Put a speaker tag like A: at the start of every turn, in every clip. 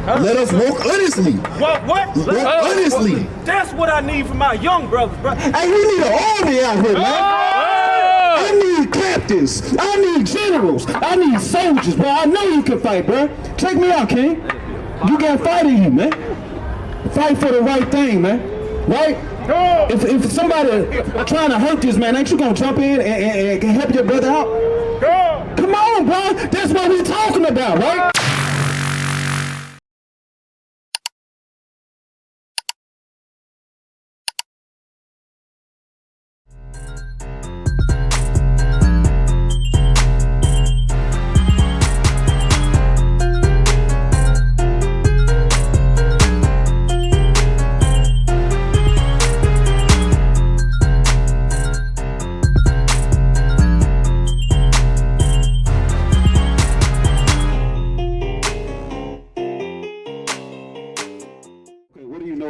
A: Let us walk honestly.
B: What?
A: Walk honestly.
B: That's what I need for my young brothers, bro.
A: Hey, we need an army out here, man. I need captains. I need generals. I need soldiers, bro. I know you can fight, bro. Check me out, King. You got fight in you, man. Fight for the right thing, man. Right? If somebody trying to hurt this man, ain't you gonna jump in and help your brother out? Come on, bro. That's what we're talking about, right?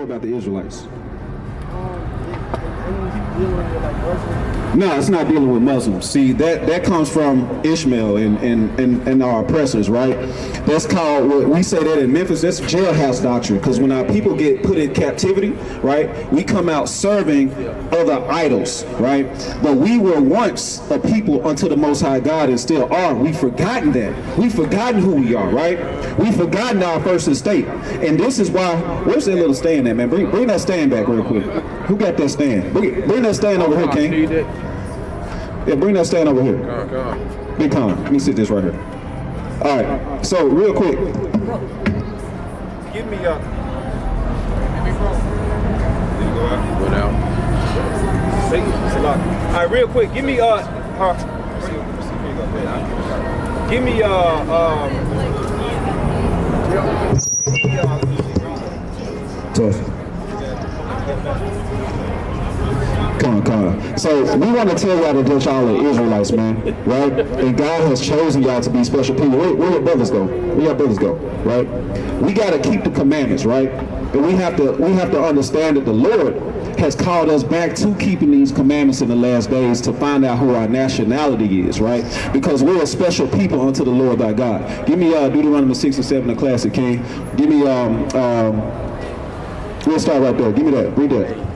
A: About the Israelites? No, it's not dealing with Muslims. See, that comes from Ishmael and our oppressors, right? That's called, what we say that in Memphis, that's jailhouse doctrine. Because when our people get put in captivity, right, we come out serving other idols, right? But we were once a people unto the Most High God and still are. We've forgotten that. We've forgotten who we are, right? We've forgotten our first estate. And this is why, where's that little stand at, man? Bring that stand back real quick. Who got that stand? Bring that stand over here, King. Yeah, bring that stand over here. Big Con. Let me sit this right here. All right. So, real quick.
B: Give me a.
C: Go down.
B: It's a lot. All right, real quick. Give me give me
A: Tough. Come on. So we want to tell y'all that y'all are Israelites, man, right? And God has chosen y'all to be special people. Where your brothers go? Where your brothers go? Right? We got to keep the commandments, right? And we have to understand that the Lord has called us back to keeping these commandments in the last days to find out who our nationality is, right? Because we're a special people unto the Lord thy God. Give me Deuteronomy 6 and 7, the classic, King. Give me we'll start right there. Give me that. Read that.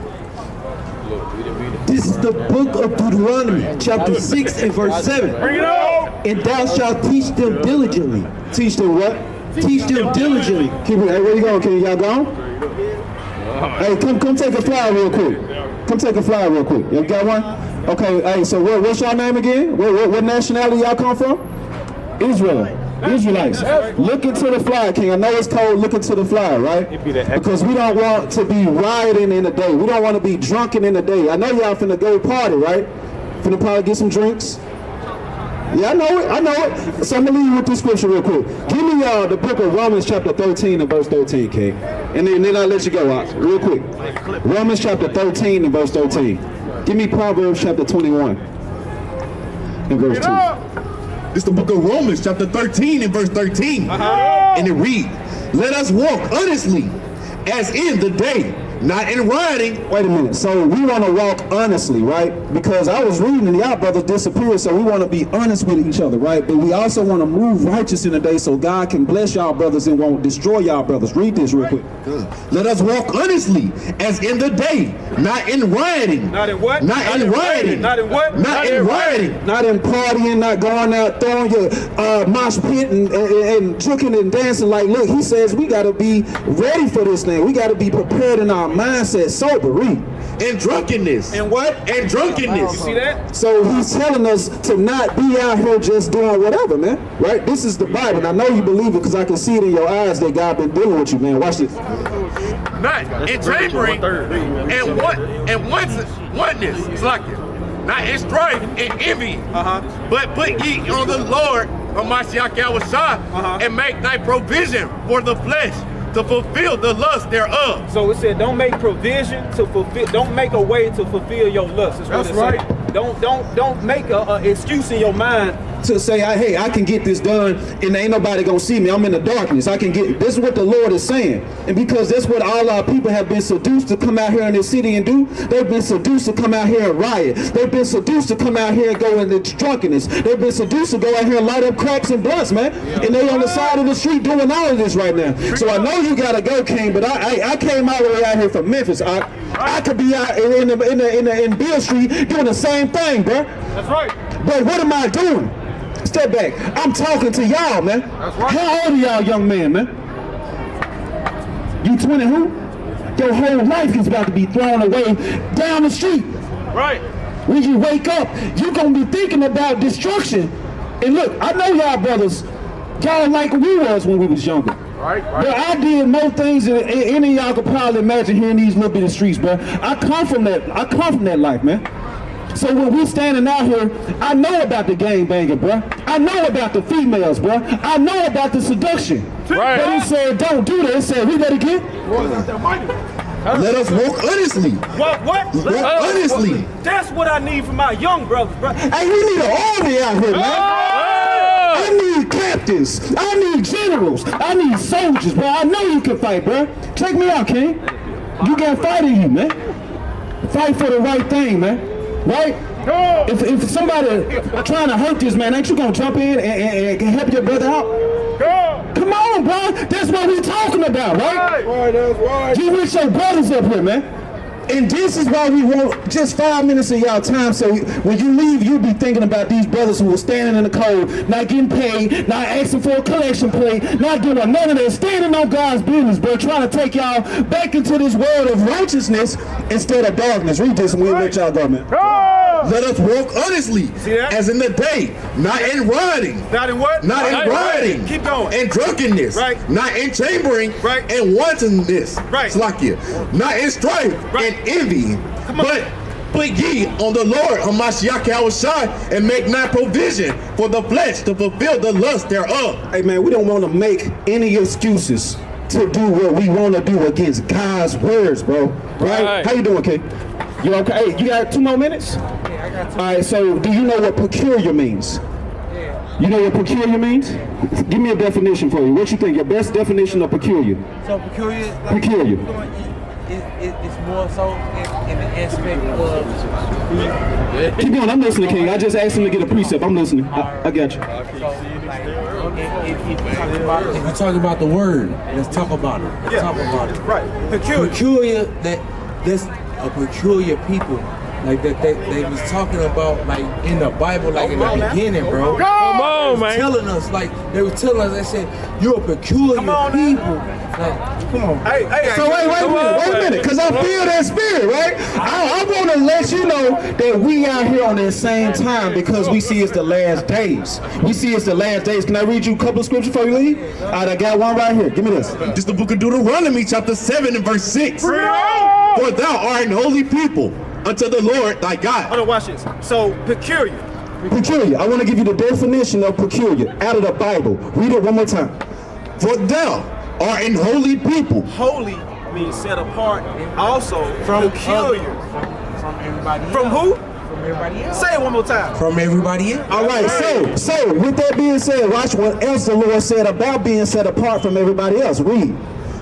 D: This is the book of Deuteronomy, chapter 6 and verse 7. And thou shalt teach them diligently.
A: Teach them what?
D: Teach them diligently.
A: Keep it. Hey, where you going, King? Y'all gone? Hey, come take a fly real quick. Come take a fly real quick. You got one? Okay, hey, so what's your name again? What nationality y'all come from? Israel. Israelites. Look into the fly, King. I know it's cold. Look into the fly, right? Because we don't want to be rioting in the day. We don't want to be drunken in the day. I know y'all finna go party, right? Finna probably get some drinks. Yeah, I know it. So I'm gonna leave you with this scripture real quick. Give me the book of Romans chapter 13 and verse 13, King. And then I'll let you go out real quick. Romans chapter 13 and verse 13. Give me Proverbs chapter 21 and verse 2.
E: It's the book of Romans, chapter 13 and verse 13. And it reads, let us walk honestly as in the day, not in rioting.
A: Wait a minute. So we want to walk honestly, right? Because I was reading and y'all brothers disappeared, so we want to be honest with each other, right? But we also want to move righteous in the day so God can bless y'all brothers and won't destroy y'all brothers. Read this real quick.
E: Let us walk honestly as in the day, not in rioting.
B: Not in what?
E: Not in rioting.
B: Not in what?
E: Not in rioting.
A: Not in partying, not going out throwing your mosh pit and drinking and dancing. Like, look, he says we got to be ready for this thing. We got to be prepared in our mindset, sober. Read.
E: And drunkenness.
B: And what?
E: And drunkenness.
B: You see that?
A: So he's telling us to not be out here just doing whatever, man. Right? This is the Bible. And I know you believe it because I can see it in your eyes that God been dealing with you, man. Watch this.
C: Not in tampering and oneness. It's like it. Not in strife and envy. But put ye on the Lord, Hamashiach Yahushua, and make thy provision for the flesh to fulfill the lust thereof.
B: So it said, don't make provision to fulfill. Don't make a way to fulfill your lust. That's right. Don't make an excuse in your mind
A: to say, hey, I can get this done and ain't nobody gonna see me. I'm in the darkness. I can get, this is what the Lord is saying. And because that's what all our people have been seduced to come out here in this city and do, they've been seduced to come out here and riot. They've been seduced to come out here and go into drunkenness. They've been seduced to go out here and light up cracks and blunts, man. And they on the side of the street doing all of this right now. So I know you gotta go, King, but I came all the way out here from Memphis. I could be out in Beale Street doing the same thing, bro.
B: That's right.
A: But what am I doing? Step back. I'm talking to y'all, man.
B: That's right.
A: How old are y'all young men, man? You 20 who? Your whole life is about to be thrown away down the street.
B: Right.
A: When you wake up, you're going to be thinking about destruction. And look, I know y'all brothers, y'all like we was when we was younger.
B: Right.
A: But I did more things than any of y'all could probably imagine here in these little bitty streets, bro. I come from that life, man. So when we standing out here, I know about the gangbanging, bro. I know about the females, bro. I know about the seduction.
C: Right.
A: But he said, don't do that. He said, read that again.
E: Let us walk honestly.
B: What?
E: Walk honestly.
B: That's what I need for my young brothers, bro.
A: Hey, we need an army out here, man. I need captains. I need generals. I need soldiers, bro. I know you can fight, bro. Check me out, King. You got fight in you, man. Fight for the right thing, man. Right? If somebody trying to hurt this man, ain't you gonna jump in and help your brother out? Come on, bro. That's what we talking about, right?
B: Right, that's right.
A: You with your brothers up here, man. And this is why we want just 5 minutes of y'all time, so when you leave, you'll be thinking about these brothers who are standing in the cold, not getting paid, not asking for a collection plate, not doing none of that, standing on God's business, bro, trying to take y'all back into this world of righteousness instead of darkness. Read this and we'll let y'all go, man.
E: Let us walk honestly, as in the day, not in rioting.
B: Not in what?
E: Not in rioting.
B: Keep going.
E: And drunkenness.
B: Right.
E: Not in chambering.
B: Right.
E: And wantonness.
B: Right.
E: Slakia. Not in strife
B: Right.
E: and envy.
B: Come on.
E: But put ye on the Lord, Hamashiach Yahushua, and make not provision for the flesh to fulfill the lust thereof.
A: Hey, man, we don't want to make any excuses to do what we want to do against God's words, bro. Right? How you doing, Kay? You okay? Hey, you got 2 more minutes?
F: Yeah, I got 2.
A: All right, so do you know what peculiar means?
F: Yeah.
A: You know what peculiar means? Give me a definition for you. What you think? Your best definition of peculiar?
F: So peculiar. Like,
A: Peculiar.
F: It's more so in the aspect of.
A: Keep going. I'm listening, King. I just asked him to get a precept. I'm listening. I got you.
F: So, like, if you talk about the word, let's talk about it. Let's talk about it.
B: Right. Peculiar.
F: Peculiar. That's a peculiar people. Like that they was talking about, like in the Bible, like in the beginning, bro.
C: Come on, man.
F: Telling us, like they were telling us, they said you're a peculiar people. Like, come on.
B: Hey.
A: So wait a minute, because I feel that spirit, right? I want to let you know that we out here on that same time because we see it's the last days. We see it's the last days. Can I read you a couple of scriptures before you leave? All right, I got one right here. Give me this.
E: This is the book of Deuteronomy, chapter 7 and verse 6. For thou art an holy people unto the Lord thy God.
B: Hold on, watch this. So, peculiar.
A: Peculiar. I want to give you the definition of peculiar out of the Bible. Read it one more time.
E: For thou art an holy people.
B: Holy means set apart. Also, from peculiar.
F: From everybody else.
B: From who?
F: From everybody else.
B: Say it one more time.
F: From everybody else.
A: All right, so with that being said, watch what else the Lord said about being set apart from everybody else. Read.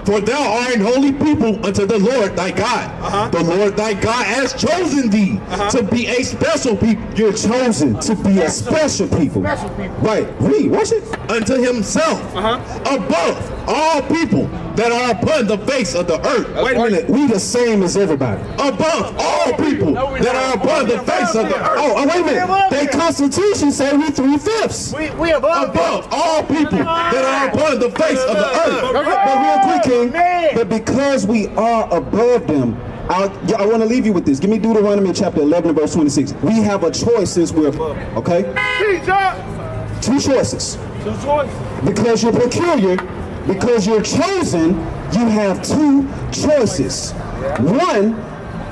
E: For thou art an holy people unto the Lord thy God. The Lord thy God has chosen thee to be a special people.
A: You're chosen to be a special people. Right. Read. Watch it.
E: Unto himself above all people that are upon the face of the earth.
A: Wait a minute. We the same as everybody.
E: Above all people that are upon the face of the earth.
A: Oh, wait a minute. Their constitution say we 3/5.
B: We above.
E: Above all people that are upon the face of the earth.
A: But real quick, King, but because we are above them, I want to leave you with this. Give me Deuteronomy chapter 11 and verse 26. We have a choice since we're above, okay? Two choices. Because you're peculiar, because you're chosen, you have 2 choices. One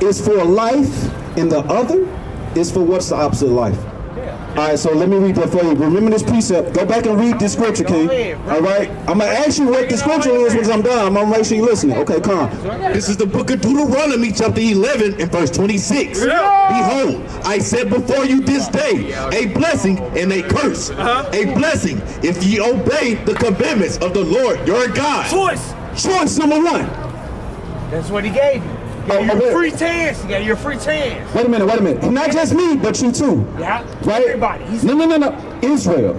A: is for life, and the other is for what's the opposite of life? All right, so let me read that for you. Remember this precept. Go back and read this scripture, King. All right? I'm going to ask you what the scripture is once I'm done. I'm going to make sure you're listening. Okay, come.
E: This is the book of Deuteronomy, chapter 11, and verse 26. Behold, I set before you this day a blessing and a curse. A blessing if ye obey the commandments of the Lord your God.
A: Choice number one.
B: That's what he gave you. Free chance. You got your free chance.
A: Wait a minute. Not just me, but you too.
B: Yeah.
A: Right?
B: Everybody.
A: No. Israel.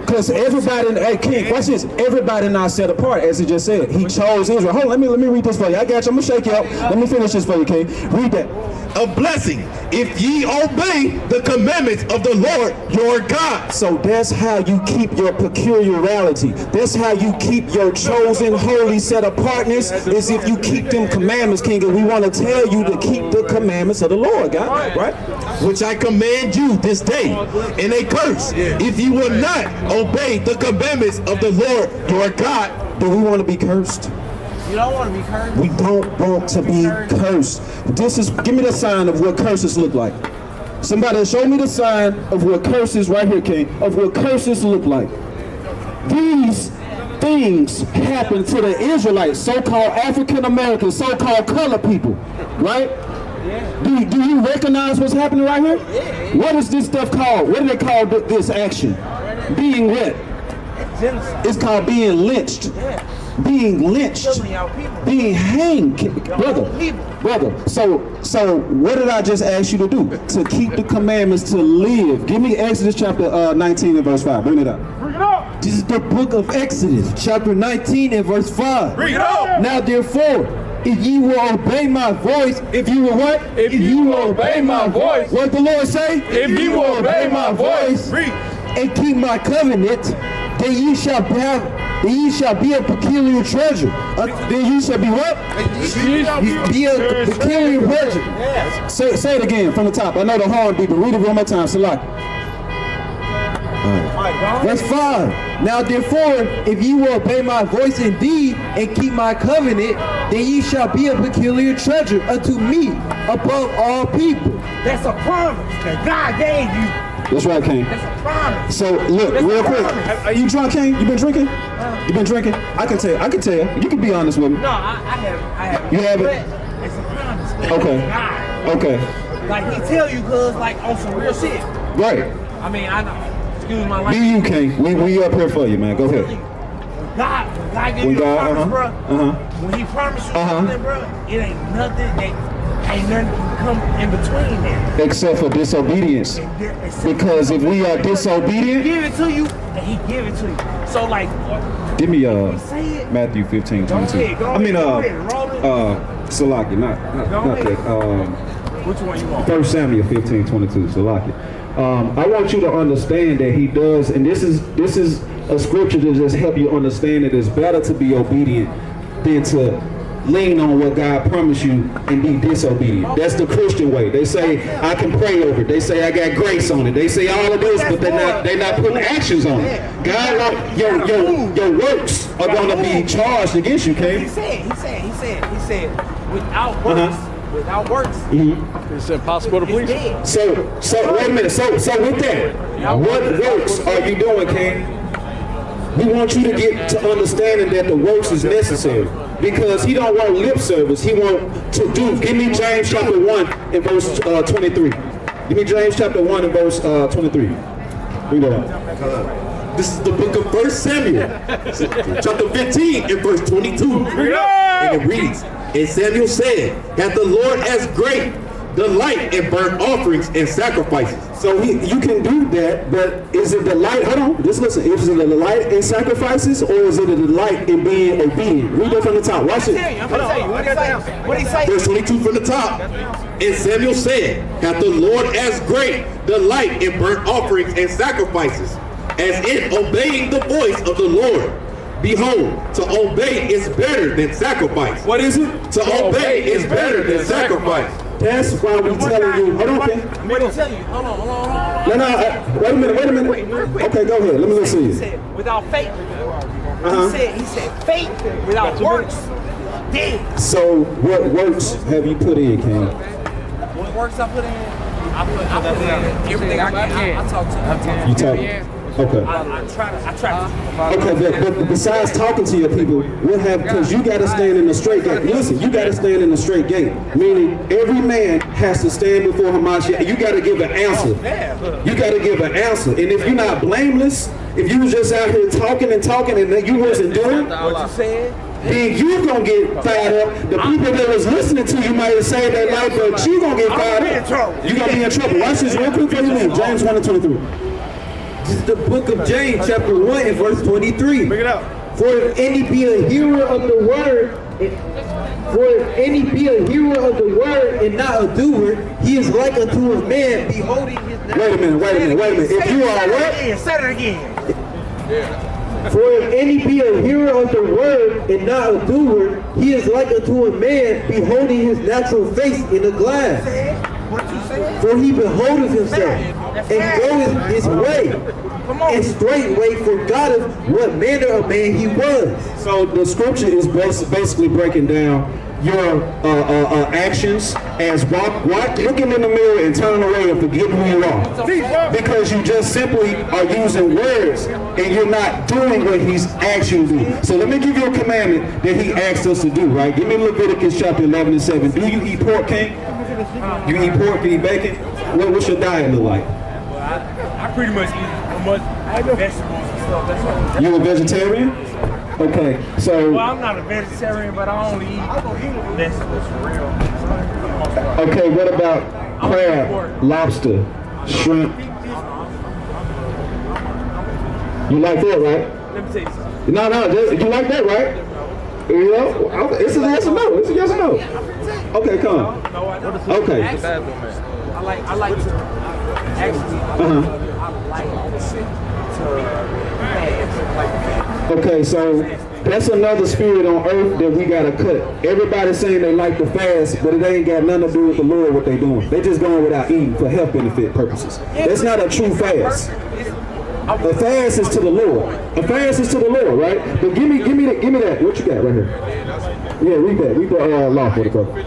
A: Because everybody, hey, King, watch this. Everybody not set apart, as he just said. He chose Israel. Hold on, let me read this for you. I got you. I'm going to shake you up. Let me finish this for you, King. Read that.
E: A blessing if ye obey the commandments of the Lord your God.
A: So that's how you keep your peculiarity. That's how you keep your chosen, holy set apartness, is if you keep them commandments, King. And we want to tell you to keep the commandments of the Lord, God. Right?
E: Which I command you this day, and a curse if you will not obey the commandments of the Lord your God.
A: Do we want to be cursed?
B: You don't want to be cursed.
A: We don't want to be cursed. Give me the sign of what curses look like. Somebody show me the sign of what curses, right here, King, of what curses look like. These things happen to the Israelites, so-called African Americans, so-called colored people, right? Yeah. Do you recognize what's happening right here? Yeah. What is this stuff called? What do they call this action? Being what? Genocide. It's called being lynched. Yeah. Being lynched, being hanged, brother. So what did I just ask you to do? To keep the commandments, to live. Give me Exodus chapter 19 and verse 5. Bring it up.
D: Bring it up. This is the book of Exodus, chapter 19 and verse 5.
C: Bring it up.
D: Now therefore, if ye will obey my voice,
A: if you will what?
D: If you will obey my voice.
A: What the Lord say?
D: If you will obey my voice and keep my covenant, then ye shall be a peculiar treasure.
A: Then you shall be what?
D: Be a peculiar treasure.
A: Yes. Say it again from the top. I know the horn beat, but read it one more time. Select.
D: Verse 5. Now therefore, if ye will obey my voice indeed and keep my covenant, then ye shall be a peculiar treasure unto me above all people.
B: That's a promise that God gave you.
A: That's right, King.
B: That's a promise.
A: So look, real quick. Are you drunk, King? You been drinking? You been drinking? I can tell you. You can be honest with me.
B: No, I haven't.
A: You haven't?
B: It's a promise.
A: Okay.
B: God.
A: Okay.
B: Like he tell you, cause like on some real shit.
A: Right.
B: I mean, I know. Excuse my language.
A: Be you, King. We up here for you, man. Go ahead.
B: God give you a promise, bro. When he promised you something, bro, it ain't nothing can come in between there.
A: Except for disobedience. Because if we are disobedient,
B: he give it to you, and he give it to you. So like,
A: give me Matthew 15:22.
B: Go ahead,
A: Salaki, not that.
B: Which one you want?
A: 1 Samuel 15:22. Salaki. I want you to understand that he does, and this is a scripture to just help you understand that it's better to be obedient than to lean on what God promised you and be disobedient. That's the Christian way. They say I can pray over it. They say I got grace on it. They say all of this, but they're not putting actions on it. God, your works are going to be charged against you, King.
B: He said, without works. Without works,
G: it's impossible to please.
A: So wait a minute. So with that, what works are you doing, King? We want you to get to understanding that the works is necessary, because he don't want lip service. He want to do. Give me James chapter 1 and verse 23. Give me James chapter 1 and verse 23. Read that out.
E: This is the book of 1 Samuel, chapter 15 and verse 22. And it reads, and Samuel said, hath the Lord as great delight in burnt offerings and sacrifices.
A: So you can do that, but is it delight? Hold on, just listen. Is it a delight in sacrifices, or is it a delight in being obedient? Read that from the top. Watch it.
B: I'm gonna tell you. What did he say?
E: Verse 22 from the top. And Samuel said, hath the Lord as great delight in burnt offerings and sacrifices, as in obeying the voice of the Lord. Behold, to obey is better than sacrifice.
A: What is it?
E: To obey is better than sacrifice.
A: That's why we're telling you. Hold on, King.
B: What did he tell you? Hold on.
A: No, wait a minute. Okay, go ahead. Let me listen to you.
B: He said, without faith. He said, faith without works. Dead.
A: So, what works have you put in, King?
B: What works I put in? everything I can. I talk to
A: You talk. Okay.
B: I try to.
A: Okay, but besides talking to your people, what have, because you got to stand in the straight gate. Listen, you got to stand in the straight gate. Meaning every man has to stand before Hamashiach. You got to give an answer. You got to give an answer. And if you're not blameless, if you was just out here talking and then you wasn't doing
B: What you said?
A: then you gonna get fired up. The people that was listening to you might have saved their life, but you gonna get fired up. You gonna be in trouble. Watch this real quick for you leave. James 1:23.
D: This is the book of James, chapter 1 and verse 23.
G: Bring it up.
D: For if any be a hearer of the word, and not a doer, he is like unto a man beholding his
A: Wait a minute. If you are what?
B: Say it again.
D: For if any be a hearer of the word and not a doer, he is like unto a man beholding his natural face in a glass.
B: What you said?
D: For he beholdeth himself and goeth his way, and straightway forgotteth what manner of man he was.
A: So the scripture is basically breaking down your actions as looking in the mirror and turning away and forgetting who you are. Because you just simply are using words and you're not doing what he's asked you to do. So let me give you a commandment that he asked us to do, right? Give me Leviticus chapter 11 and 7. Do you eat pork, King? You eat pork, you eat bacon? What's your diet look like?
B: I pretty much eat vegetables and stuff. That's all.
A: You a vegetarian? Okay, so...
B: Well, I'm not a vegetarian, but I only eat vegetables for real.
A: Okay, what about crab, lobster, shrimp? You like that, right?
B: Let me tell you something.
A: No, you like that, right? You know, it's a yes or no. It's a yes or no. Okay, come on.
B: No, I don't.
A: Okay.
B: I like to actually. I like to fast.
A: Okay, so that's another spirit on earth that we gotta cut. Everybody's saying they like to fast, but it ain't got nothing to do with the Lord what they doing. They just going without eating for health benefit purposes. That's not a true fast. A fast is to the Lord. A fast is to the Lord, right? But give me that. What you got right here? Yeah, read that. Read the law for the brother.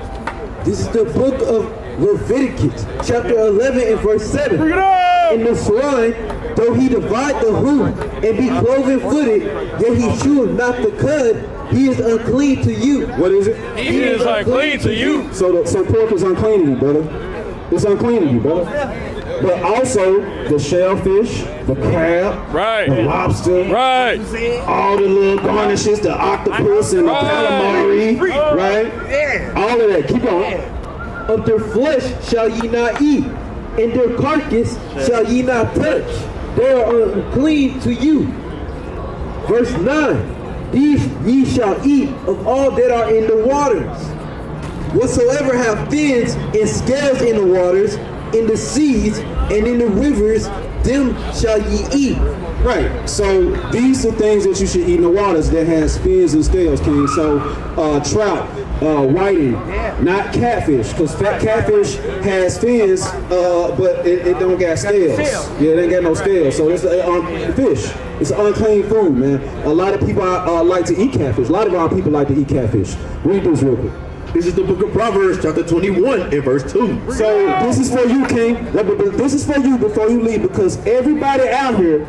D: This is the book of Leviticus, chapter 11 and verse 7.
G: Bring it up!
D: In the swine, though he divide the hoof and be cloven footed, yet he cheweth not the cud, he is unclean to you.
A: What is it?
G: He is unclean to you.
A: So pork is unclean to you, brother. It's unclean to you, brother. But also the shellfish, the crab,
G: Right.
A: the lobster,
G: Right.
A: all the little garnishes, the octopus and the calamari, right?
B: Yeah.
A: All of that. Keep going.
D: Of their flesh shall ye not eat, and their carcass shall ye not touch. They are unclean to you. Verse 9. These ye shall eat of all that are in the waters. Whatsoever have fins and scales in the waters, in the seas, and in the rivers, them shall ye eat.
A: Right. So these are things that you should eat in the waters that has fins and scales, King. So trout, whiting, not catfish, because catfish has fins, but it don't got scales. Yeah, it ain't got no scales. So it's fish. It's unclean food, man. A lot of people like to eat catfish. A lot of our people like to eat catfish. Read this real quick.
E: This is the book of Proverbs, chapter 21, and verse 2.
A: So this is for you, King. This is for you before you leave, because everybody out here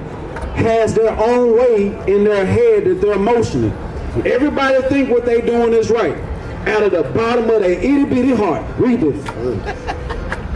A: has their own way in their head that they're emotional. Everybody think what they doing is right. Out of the bottom of their itty bitty heart. Read this.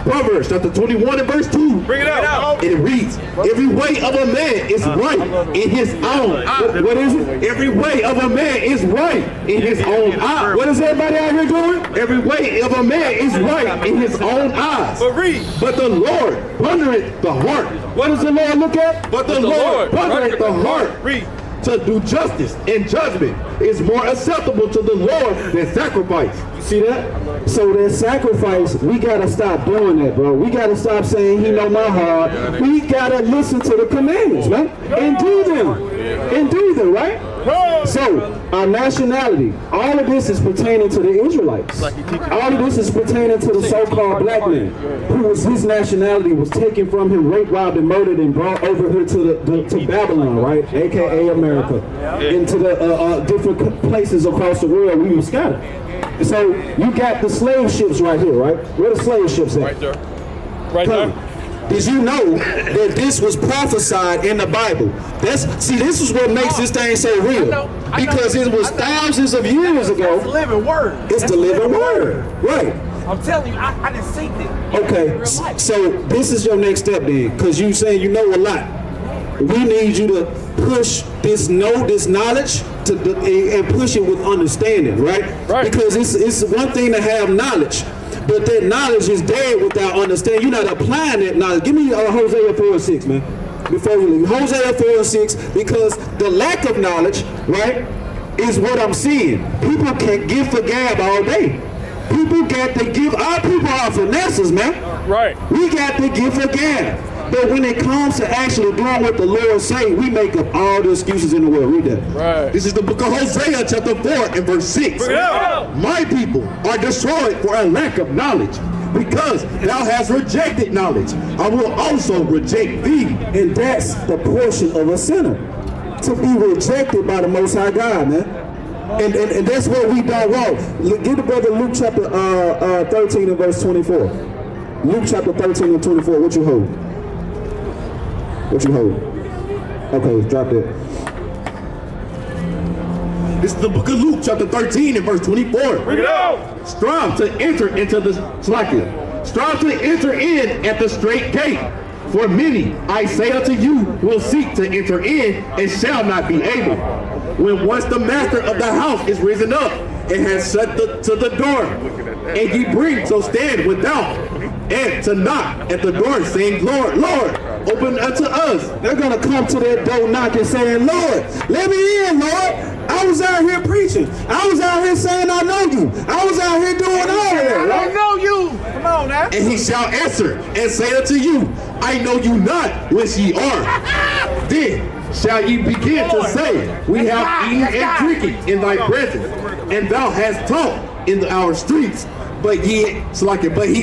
E: Proverbs chapter 21 and verse 2.
G: Bring it out.
E: And it reads, every way of a man is right in his own.
A: What is it?
E: Every way of a man is right in his own eye.
A: What is everybody out here doing?
E: Every way of a man is right in his own eyes.
G: But read.
E: But the Lord pondereth the heart.
A: What does the Lord look at?
E: But the Lord pondereth the heart.
G: Read.
E: To do justice and judgment is more acceptable to the Lord than sacrifice.
A: You see that? So that sacrifice, we gotta stop doing that, bro. We gotta stop saying he know my heart. We gotta listen to the commandments, man, and do them, right? So our nationality, all of this is pertaining to the Israelites. All of this is pertaining to the so-called black man, his nationality was taken from him, raped, robbed, and murdered, and brought over here to Babylon, right? AKA America, into the different places across the world we were scattered. So you got the slave ships right here, right? Where the slave ships at?
G: Right there. Right there.
A: Did you know that this was prophesied in the Bible? This is what makes this thing so real. Because it was thousands of years ago.
B: It's the living word.
A: It's the living word. Right.
B: I'm telling you, I didn't see it.
A: Okay, so this is your next step then, because you say you know a lot. We need you to push this knowledge and push it with understanding, right?
G: Right.
A: Because it's one thing to have knowledge, but that knowledge is dead without understanding. You're not applying that knowledge. Give me Hosea 4:6, man, before we leave. Hosea 4:6, because the lack of knowledge, right, is what I'm seeing. People can give for gab all day. People got to give. Our people are finesses, man.
G: Right.
A: We got to give for gab. But when it comes to actually doing what the Lord say, we make up all the excuses in the world. Read that.
G: Right.
E: This is the book of Hosea, chapter 4 and verse 6. My people are destroyed for a lack of knowledge. Because thou hast rejected knowledge, I will also reject thee.
A: And that's the portion of a sinner, to be rejected by the Most High God, man. And that's what we done wrong. Give the brother Luke chapter 13 and verse 24. Luke chapter 13 and 24. What you hold? What you hold? Okay, drop that.
E: This is the book of Luke, chapter 13 and verse 24.
G: Bring it out.
E: Strive to enter into the Strive to enter in at the straight gate. For many, I say unto you, will seek to enter in and shall not be able. When once the master of the house is risen up and has shut to the door, and ye bring, so stand without, and to knock at the door, saying, Lord, Lord, open unto us.
A: They're going to come to that door knocking, saying, Lord, let me in, Lord. I was out here preaching. I was out here saying I know you. I was out here doing all of that.
B: I don't know you. Come on now.
E: And he shall answer and say unto you, I know you not whence ye are. Then shall ye begin to say, we have eaten and drinking in thy presence, and thou hast taught in our streets. But he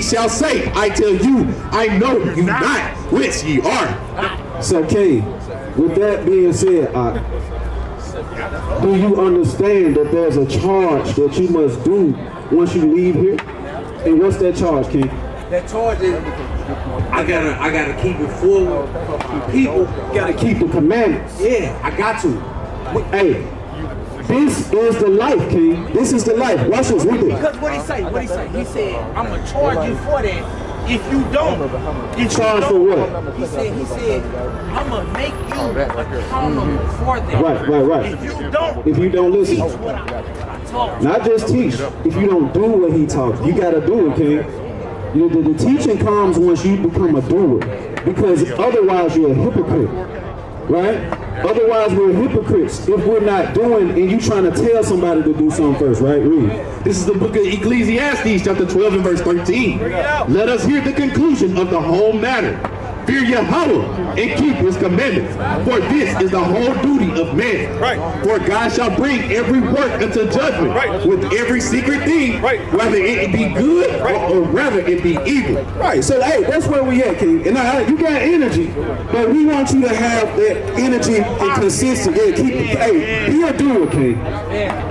E: shall say, I tell you, I know you not whence ye are.
A: So, King, with that being said, do you understand that there's a charge that you must do once you leave here? And what's that charge, King?
F: That charge is I gotta keep it forward. People
A: Gotta keep the commandments.
F: yeah, I got to.
A: Hey, this is the life, King. This is the life. Watch this, read it.
B: Because what he say? He said, I'm gonna charge you for that. If you don't,
A: Charge for what?
B: He said, I'm gonna make you accountable for that.
A: Right.
B: If you don't
A: listen.
B: teach what I taught.
A: Not just teach. If you don't do what he taught, you gotta do it, King. The teaching comes once you become a doer. Because otherwise you're a hypocrite. Right? Otherwise we're hypocrites if we're not doing and you trying to tell somebody to do something first, right? Read.
E: This is the book of Ecclesiastes, chapter 12 and verse 13. Let us hear the conclusion of the whole matter. Fear Yahweh and keep his commandments, for this is the whole duty of man.
G: Right.
E: For God shall bring every work unto judgment with every secret thing, whether it be good or rather it be evil.
A: Right, so hey, that's where we at, King. And you got energy, but we want you to have that energy and consistency. Yeah, be a doer, King.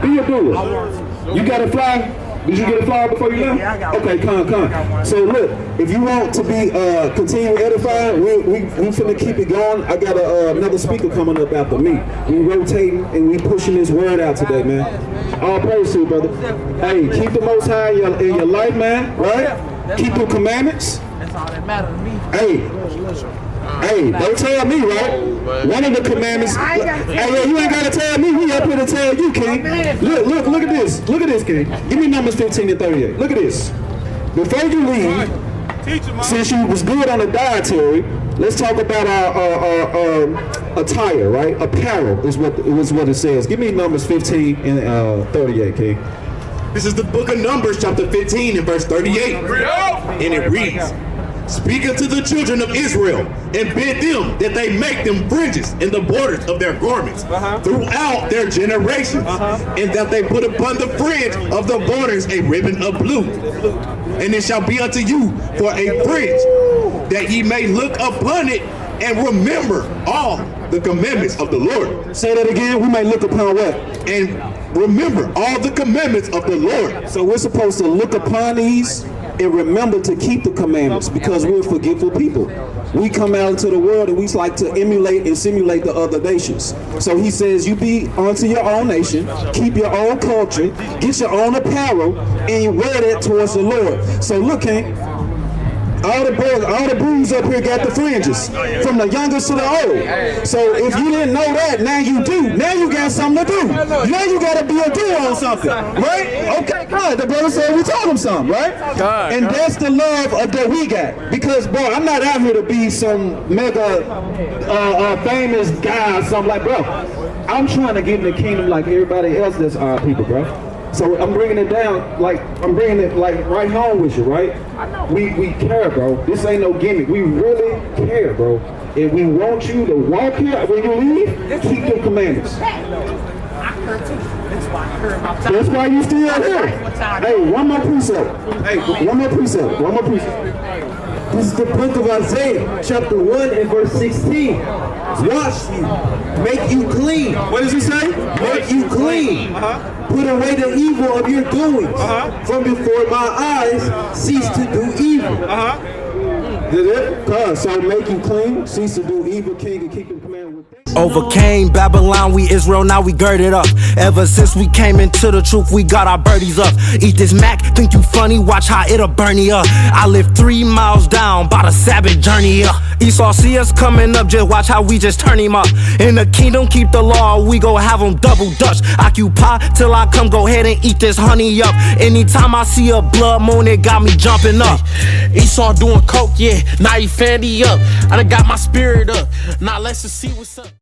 A: Be a doer. You got a fly? Did you get a flyer before you left?
B: Yeah, I got
A: Okay, come. So look, if you want to be continue edifying, we finna keep it going. I got another speaker coming up after me. We rotating and we pushing this word out today, man. All praise to you, brother. Hey, keep the Most High in your life, man. Right? Keep the commandments.
B: That's all that matters to me.
A: Hey, don't tell me, right? One of the commandments. Hey, you ain't gotta tell me. We up here to tell you, King. Look at this. Look at this, King. Give me Numbers 15 and 38. Look at this. Before you leave, since you was good on the dietary, let's talk about our attire, right? Apparel is what it says. Give me Numbers 15 and 38, King.
E: This is the book of Numbers, chapter 15 and verse 38. And it reads, Speak unto the children of Israel, and bid them that they make them fringes in the borders of their garments throughout their generations, and that they put upon the fringe of the borders a ribbon of blue. And it shall be unto you for a fringe, that ye may look upon it and remember all the commandments of the Lord.
A: Say that again. We may look upon what?
E: And remember all the commandments of the Lord.
A: So we're supposed to look upon these and remember to keep the commandments, because we're forgetful people. We come out into the world and we like to emulate and simulate the other nations. So he says, you be unto your own nation, keep your own culture, get your own apparel, and you wear that towards the Lord. So look, King, all the brews up here got the fringes, from the youngest to the old. So if you didn't know that, now you do. Now you got something to do. Now you got to be a doer on something, right? Okay, God, the brother said we told him something, right? And that's the love that we got. Because, bro, I'm not out here to be some mega famous guy or something like, bro. I'm trying to get in the kingdom like everybody else that's our people, bro. So I'm bringing it down, like, I'm bringing it like right home with you, right? We care, bro. This ain't no gimmick. We really care, bro. And we want you to walk here when you leave, keep the commandments. That's why you still here. Hey, one more precept. Hey, one more precept. One more precept.
D: This is the book of Isaiah, chapter 1 and verse 16. Wash you, make you clean.
A: What does he say?
D: Make you clean. Put away the evil of your doings. From before my eyes, cease to do evil.
A: Did it? God, so make you clean, cease to do evil, king, and keep the command with this.
H: Overcame Babylon, we Israel, now we girded up. Ever since we came into the truth, we got our birdies up. Eat this Mac, think you funny, watch how it'll burn you up. I live 3 miles down, bout a Sabbath journey up. Esau see us coming up, just watch how we just turn him up. In the kingdom, keep the law, we gon' have them double dutch. Occupy till I come, go ahead and eat this honey up. Anytime I see a blood moon, it got me jumping up. Esau doing coke, yeah, now he fanny up. I done got my spirit up, now let's just see what's up.